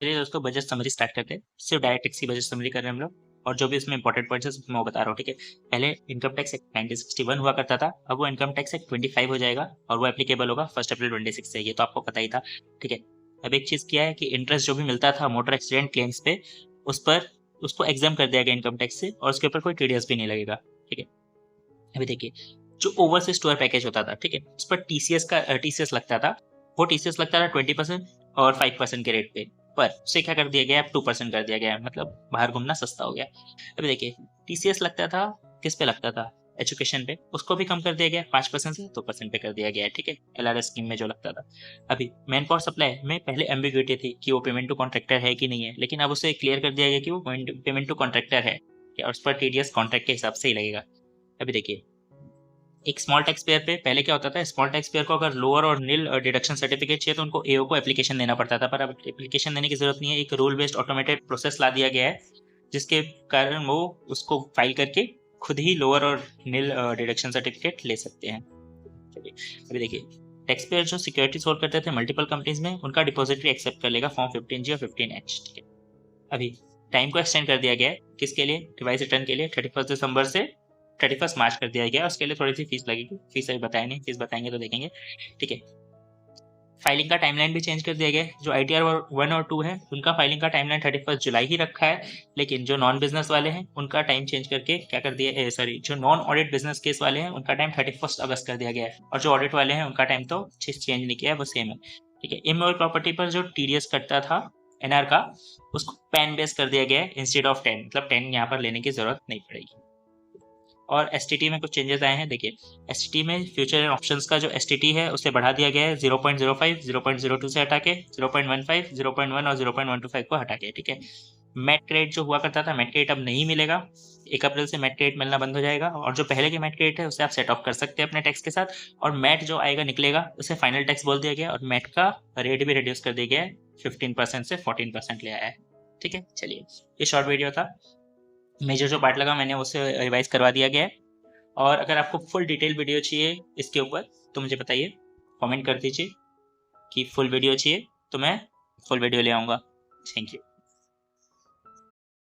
चलिए दोस्तों, budget summary start करते हैं। सिर्फ डायरेक्ट टैक्स की बजट समरी कर रहे हैं हम लोग, और जो भी इसमें इंपॉर्टेंट पॉइंट्स है मैं वो बता रहा हूँ, ठीक है। पहले इनकम टैक्स एक्ट 1961 हुआ करता था, अब वो इनकम टैक्स एक्ट 25 हो जाएगा और वो एप्लीकेबल होगा 1 अप्रैल 26 से। ये तो आपको पता ही था, ठीक है। अब एक चीज़ किया है कि इंटरेस्ट जो भी मिलता था मोटर एक्सीडेंट क्लेम्स पे, उस पर उसको एग्जाम कर दिया गया इनकम टैक्स से, और उसके ऊपर कोई टीडीएस भी नहीं लगेगा, ठीक है। अभी देखिए, जो ओवरसीज टूर पैकेज होता था, ठीक है, उस पर टीसीएस लगता था। वो टीसीएस लगता था 20% और 5% के रेट पे, पर उसे क्या कर दिया गया, अब 2% कर दिया गया है, मतलब बाहर घूमना सस्ता हो गया। अभी देखिए, टीसीएस लगता था, किस पे लगता था, एजुकेशन पे, उसको भी कम कर दिया गया, 5% से 2% पे कर दिया गया है, ठीक है, एलआरएस स्कीम में जो लगता था। अभी मैन पावर सप्लाई में पहले एम्बिग्युइटी थी कि वो पेमेंट टू कॉन्ट्रैक्टर है कि नहीं है, लेकिन अब उसे क्लियर कर दिया गया कि वो पेमेंट टू कॉन्ट्रैक्टर है, और उस पर टीडीएस कॉन्ट्रैक्ट के हिसाब से ही लगेगा। अभी देखिए, एक स्मॉल टैक्स पेयर पे पहले क्या होता था, स्मॉल टैक्स पेयर को अगर लोअर और नील डिडक्शन सर्टिफिकेट चाहिए तो उनको एओ को एप्लीकेशन देना पड़ता था, पर अब एप्लीकेशन देने की जरूरत नहीं है। एक रूल बेस्ड ऑटोमेटेड प्रोसेस ला दिया गया है, जिसके कारण वो उसको फाइल करके खुद ही लोअर और नील डिडक्शन सर्टिफिकेट ले सकते हैं। चलिए, अभी देखिए, टैक्स पेयर जो सिक्योरिटीज होल्ड करते थे मल्टीपल कंपनीज में, उनका डिपॉजिटरी एक्सेप्ट कर लेगा फॉर्म 15G और 15H, ठीक है। अभी टाइम को एक्सटेंड कर दिया गया है, किसके लिए, रिवाइज रिटर्न के लिए 31 दिसंबर से 31 मार्च कर दिया गया है। उसके लिए थोड़ी सी फीस लगेगी, फीस अभी बताया नहीं, फीस बताएंगे तो देखेंगे, ठीक है। फाइलिंग का टाइमलाइन भी चेंज कर दिया गया है। जो ITR 1 और 2 है, उनका फाइलिंग का टाइमलाइन 31 जुलाई ही रखा है, लेकिन जो नॉन बिजनेस वाले हैं उनका टाइम चेंज करके क्या कर दिया, सॉरी, जो नॉन ऑडिट बिजनेस केस वाले हैं उनका टाइम 31 अगस्त कर दिया गया है, और जो ऑडिट वाले हैं उनका टाइम तो चेंज नहीं किया है, वो सेम है, ठीक है। इमूवेबल प्रॉपर्टी पर जो टीडीएस कटता था एनआर का, उसको पैन बेस कर दिया गया है इंस्टेड ऑफ 10, मतलब 10 यहाँ पर लेने की जरूरत नहीं पड़ेगी। और एसटीटी में कुछ चेंजेस आए हैं। देखिए, एसटीटी में फ्यूचर एंड ऑप्शंस का जो एसटीटी है उसे बढ़ा दिया गया है 0.05, 0.02 से हटा के 0.15, 0.1 और 0.125 को हटा के, ठीक है। मैट क्रेडिट जो हुआ करता था, मैट क्रेडिट अब नहीं मिलेगा। 1 अप्रैल से मैट क्रेडिट मिलना बंद हो जाएगा, और जो पहले के मैट क्रेडिट है उसे आप सेट ऑफ कर सकते हैं अपने टैक्स के साथ, और मैट जो आएगा निकलेगा उसे फाइनल टैक्स बोल दिया गया, और मैट का रेट भी रिड्यूस कर दिया गया है, 15% से 14% ले आया है, ठीक है। चलिए, ये शॉर्ट वीडियो था, मेजर जो पार्ट लगा मैंने उसे रिवाइज करवा दिया गया है। और अगर आपको फुल डिटेल वीडियो चाहिए इसके ऊपर तो मुझे बताइए, कमेंट कर दीजिए कि फुल वीडियो चाहिए, तो मैं फुल वीडियो ले आऊँगा। Thank you.